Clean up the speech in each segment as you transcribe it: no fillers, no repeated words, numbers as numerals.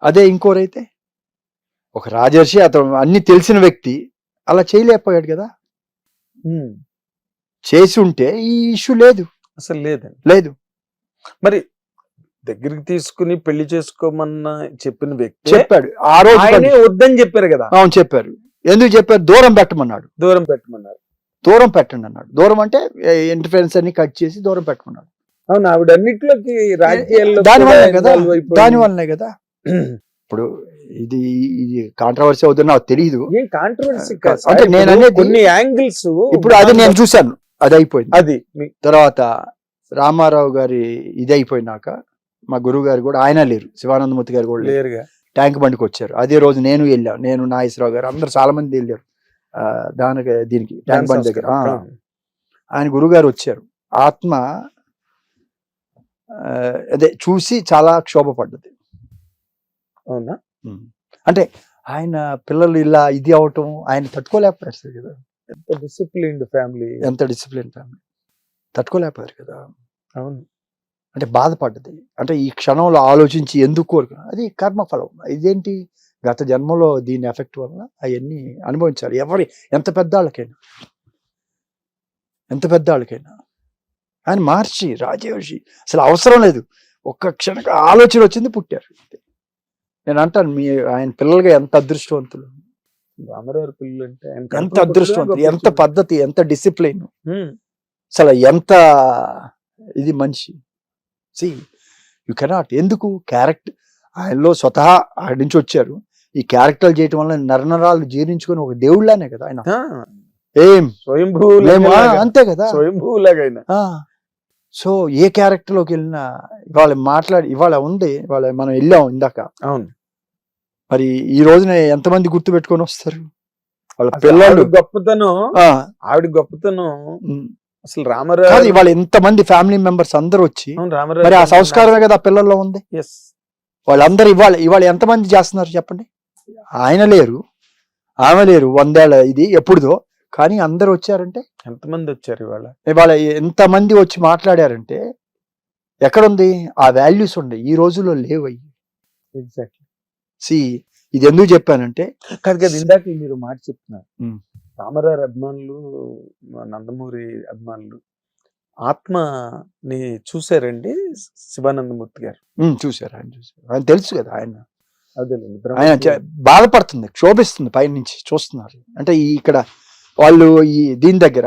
అదే ఇంకోరైతే ఒక రాజర్షి, అతను అన్ని తెలిసిన వ్యక్తి అలా చేయలేకపోయాడు కదా. చేసి ఉంటే ఈ ఇష్యూ లేదు, అసలు లేదండి. లేదు. మరి దగ్గరికి తీసుకుని పెళ్లి చేసుకోమన్నా చెప్పిన వ్యక్తి చెప్పాడు ఆ రోజు, ఆయనే వద్దని చెప్పారు కదా. అవును చెప్పారు. ఎందుకు చెప్పారు? దూరం పెట్టమన్నాడు. దూరం పెట్టమన్నారు. దూరం పెట్టండి అన్నాడు. దూరం అంటే ఇంటర్ఫరెన్స్ అన్ని కట్ చేసి దూరం పెట్టమన్నాడు. అవును, ఆవిడ అన్నిట్లోకి రాజకీయాల్లో దానివల్లనే కదా, దానివల్లనే కదా. ఇప్పుడు ఇది కాంట్రవర్సీ అవుతుంది నాకు తెలియదు. ఏం కాంట్రవర్సీ అంటే నేను అనేది కొన్ని యాంగిల్స్. ఇప్పుడు అది నేను చూశాను, అది అయిపోయింది. అది తర్వాత రామారావు గారి ఇది అయిపోయినాక మా గురువు గారు కూడా, ఆయన లేరు, శివానందమూర్తి గారు కూడా లేరుగా, ట్యాంక్ బండికి వచ్చారు. అదే రోజు నేను వెళ్ళాను, నేను నాగేశ్వరరావు గారు అందరు చాలా మంది వెళ్ళారు దీనికి ట్యాంక్ బండి దగ్గర. ఆయన గురువు గారు వచ్చారు. ఆత్మ అదే చూసి చాలా క్షోభపడ్డది. అవునా? అంటే ఆయన పిల్లలు ఇలా ఇది అవటం ఆయన తట్టుకోలేకపోయారు కదా. ఎంత డిసిప్లిన్డ్ ఫ్యామిలీ, ఎంత డిసిప్లిన్ ఫ్యామిలీ, తట్టుకోలేకపోయారు కదా. అవును. అంటే బాధపడ్డది. అంటే ఈ క్షణంలో ఆలోచించి ఎందుకు కోరుకున్నా, అది కర్మఫలం. ఇదేంటి గత జన్మలో దీని ఎఫెక్ట్ వల్ల అవన్నీ అనుభవించాలి. ఎవరి ఎంత పెద్దవాళ్ళకైనా, ఎంత పెద్దవాళ్ళకైనా. ఆయన మహర్షి, రాజర్షి, అసలు అవసరం లేదు, ఒక్క క్షణక ఆలోచన వచ్చింది, పుట్టారు. నేను అంటాను మీ ఆయన పిల్లలుగా ఎంత అదృష్టవంతులు. రామారావు పిల్లలు అంటే ఎంత అదృష్టవంతులు, ఎంత పద్ధతి, ఎంత డిసిప్లిన్, అసలు ఎంత ఇది మనిషి. C you cannot. ఎందుకు? క్యారెక్టర్ ఆయనలో స్వతహా ఆడి నుంచి వచ్చారు. ఈ క్యారెక్టర్లు చేయటం వల్ల నరనరాలు జీర్ణించుకొని ఒక దేవుళ్ళనే కదా ఆయన. ఏం స్వయంభూ, అంతే కదా, స్వయంభూలాగైనా. సో ఏ క్యారెక్టర్ లోకి వెళ్ళినా ఇవాళ మాట్లాడి, ఇవాళ ఉంది, ఇవాళ మనం వెళ్ళాం ఇందాక. అవును. మరి ఈ రోజున ఎంతమంది గుర్తు పెట్టుకొని వస్తారు? వాళ్ళ పిల్లలు గొప్పతనం, ఆవిడ గొప్పతనం అసలు రామారావు. ఇవాళ ఎంతమంది ఫ్యామిలీ మెంబర్స్ అందరూ వచ్చి, మరి ఆ సంస్కారమే కదా ఆ పిల్లల్లో ఉంది. వాళ్ళందరూ ఇవాళ ఎంతమంది చేస్తున్నారు చెప్పండి? ఆయన లేరు, ఆమె లేరు, 100 ఏళ్ల ఇది ఎప్పుడుదో, కానీ అందరు వచ్చారంటే ఎంతమంది వచ్చారు ఇవాళ ఎంతమంది వచ్చి మాట్లాడారంటే ఎక్కడుంది ఆ వాల్యూస్? ఉండే ఈ రోజుల్లో లేవయ్యి. ఎగ్జాక్ట్లీ. సి ఇది ఎందుకు చెప్పానంటే, కాదు ఇందాక మీరు మాట చెప్తున్నారు, రామారావు అభిమానులు, నందమూరి అభిమానులు ఆత్మని చూసారండి శివానందమూర్తి గారు? చూసారు, ఆయన చూసారు. ఆయన తెలుసు కదా, ఆయన ఆయన బాధపడుతుంది, క్షోభిస్తుంది, పైనుంచి చూస్తున్నారు. అంటే ఇక్కడ వాళ్ళు ఈ దీని దగ్గర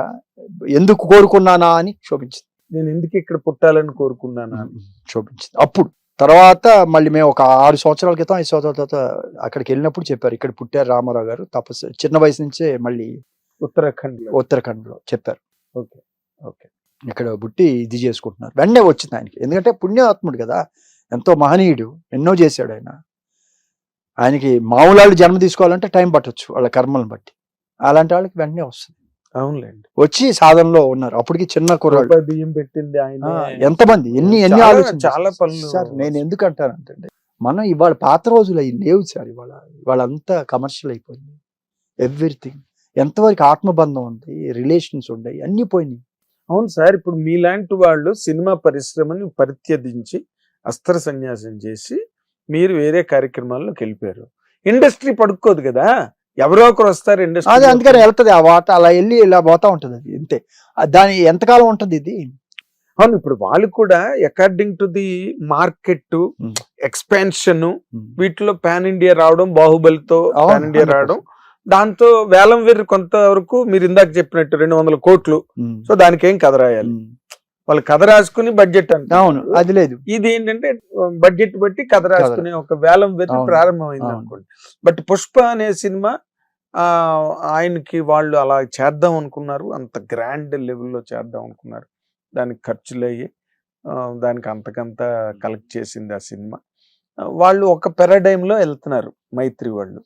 ఎందుకు కోరుకున్నానా అని క్షోభించింది. నేను ఎందుకు ఇక్కడ పుట్టాలని కోరుకున్నానా అని క్షోభించింది. అప్పుడు తర్వాత మళ్ళీ మేము ఒక 6 సంవత్సరాల క్రితం, 5 సంవత్సరాల తర్వాత అక్కడికి వెళ్ళినప్పుడు చెప్పారు, ఇక్కడ పుట్టారు రామారావు గారు, తపస్సు చిన్న వయసు నుంచే మళ్ళీ ఉత్తరాఖండ్ లో చెప్పారు. ఓకే ఓకే, ఇక్కడ పుట్టి ఇది చేసుకుంటున్నారు. వెంటనే వచ్చింది ఆయనకి, ఎందుకంటే పుణ్యాత్ముడు కదా, ఎంతో మహనీయుడు, ఎన్నో చేశాడు ఆయన. ఆయనకి మామూలు వాళ్ళు జన్మ తీసుకోవాలంటే టైం పట్టొచ్చు వాళ్ళ కర్మలను బట్టి, అలాంటి వాళ్ళకి వెంటనే వస్తుంది. అవునులేండి, వచ్చి సాధనలో ఉన్నారు. అప్పటికి చిన్న కుర్రాడు, బియ్యం పెట్టింది ఆయన. ఎంతమంది ఎన్ని ఆలోచన. చాలా పనులు సార్ నేను ఎందుకు అంటానంటే, మనం ఇవాళ పాత రోజులు అవి లేవు సార్. ఇవాళ అంతా కమర్షియల్ అయిపోయింది. ఎవ్రీథింగ్ ఎంతవరకు ఆత్మబంధం ఉంది, రిలేషన్స్ ఉన్నాయి, అన్ని పోయినాయి. అవును సార్, ఇప్పుడు మీలాంటి వాళ్ళు సినిమా పరిశ్రమని పరిత్యజించి అస్త్ర సన్యాసం చేసి మీరు వేరే కార్యక్రమాల్లోకి వెళ్ళిపోయారు. ఇండస్ట్రీ పడుకోదు కదా, ఎవరో ఒకరు వస్తారు ఇండస్ట్రీ. అది అందుకని వెళ్తుంది ఆ వాట, అలా వెళ్ళి ఇలా పోతా ఉంటది. అది అంతే, దాని ఎంతకాలం ఉంటుంది ఇది. అవును, ఇప్పుడు వాళ్ళు కూడా according to the market expansion, వీటిలో పాన్ ఇండియా రావడం, బాహుబలితో పాన్ ఇండియా రావడం, దాంతో వేలం వేరు కొంతవరకు మీరు ఇందాక చెప్పినట్టు 200 కోట్లు. సో దానికి ఏం కథ రాయాలి, వాళ్ళు కథ రాసుకుని బడ్జెట్ అంటే. అవును, అది లేదు. ఇది ఏంటంటే బడ్జెట్ బట్టి కథ రాసుకునే ఒక వేలం వేరు ప్రారంభమైంది అనుకోండి. బట్ పుష్ప అనే సినిమా ఆయనకి వాళ్ళు అలా చేద్దాం అనుకున్నారు, అంత గ్రాండ్ లెవెల్లో చేద్దాం అనుకున్నారు. దానికి ఖర్చులు అయ్యి దానికి అంతకంత కలెక్ట్ చేసింది ఆ సినిమా. వాళ్ళు ఒక పారాడైమ్లో వెళ్తున్నారు మైత్రి వాళ్ళు.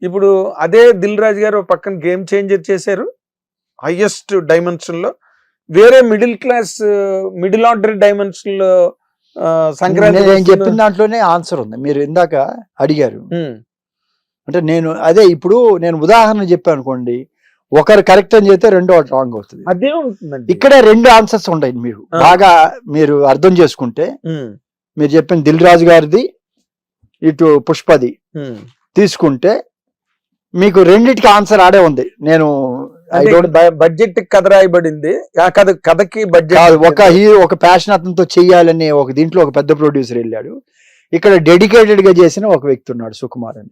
ఇప్పుడు అదే దిల్ రాజు గారు పక్కన గేమ్ చేంజర్ చేశారు, హైయెస్ట్ డైమెన్షన్ లో. వేరే middle class, middle order dimension లో సంక్రాంతి చెప్పిన దాంట్లోనే ఆన్సర్ ఉంది. మీరు ఇందాక అడిగారు అంటే అదే ఇప్పుడు నేను ఉదాహరణ చెప్పాను అనుకోండి, ఒకరు కరెక్ట్ అని చెప్తే రెండో రాంగ్ అవుతుంది. అదే ఉంటుందండి. ఇక్కడే 2 ఆన్సర్స్ ఉంటాయి. మీరు బాగా మీరు అర్థం చేసుకుంటే, మీరు చెప్పిన దిల్ రాజు గారిది ఇటు పుష్పది తీసుకుంటే మీకు రెండిటికి ఆన్సర్ ఆడే ఉంది. నేను బడ్జెట్ కథ రాయబడింది, కథకి బడ్జెట్ కాదు. ఒక హీరో ఒక ప్యాషన్ అతనితో చెయ్యాలనే ఒక దీంట్లో ఒక పెద్ద ప్రొడ్యూసర్ వెళ్ళాడు. ఇక్కడ డెడికేటెడ్ గా చేసిన ఒక వ్యక్తి ఉన్నాడు, సుకుమార్ అని.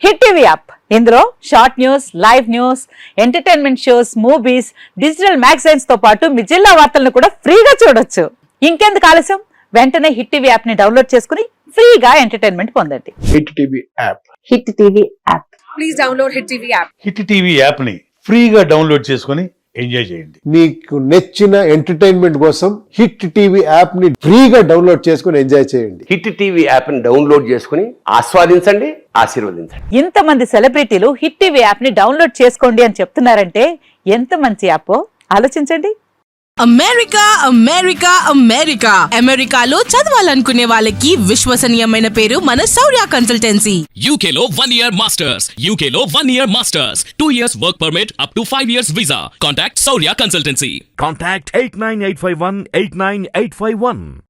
హిట్ టీవీ యాప్, ఇందులో short news, live news, entertainment shows, movies, digital magazines తో పాటు మీ జిల్లా వార్తలను కూడా ఫ్రీగా చూడొచ్చు. ఇంకెందుకు ఆలస్యం, వెంటనే హిట్ టీవీ యాప్ ని డౌన్లోడ్ చేసుకుని ఫ్రీగా ఎంటర్టైన్మెంట్ పొందండి. Hit TV app. Hit TV app. Please download Hit TV app. Hit TV app ని ఫ్రీగా డౌన్లోడ్ చేసుకొని ఎంజాయ్ చేయండి. మీకు నచ్చిన ఎంటర్టైన్మెంట్ కోసం హిట్ టీవీ యాప్ ని ఫ్రీగా డౌన్లోడ్ చేసుకుని ఎంజాయ్ చేయండి. హిట్ టీవీ యాప్ ని డౌన్లోడ్ చేసుకుని ఆస్వాదించండి, ఆశీర్వదించండి. ఇంతమంది సెలబ్రిటీలు హిట్ టీవీ యాప్ ని డౌన్లోడ్ చేసుకోండి అని చెప్తున్నారంటే ఎంత మంచి యాప్ ఆలోచించండి. అమెరికా అమెరికా అమెరికా అమెరికాలో చదవాలనుకునే వాళ్ళకి విశ్వసనీయమైన పేరు మన శౌర్య కన్సల్టెన్సీ. UK లో 1 year masters, UK లో 1 year masters, 2 years work permit up to 5 years visa. Contact Saurya Consultancy. Contact 89851 89851.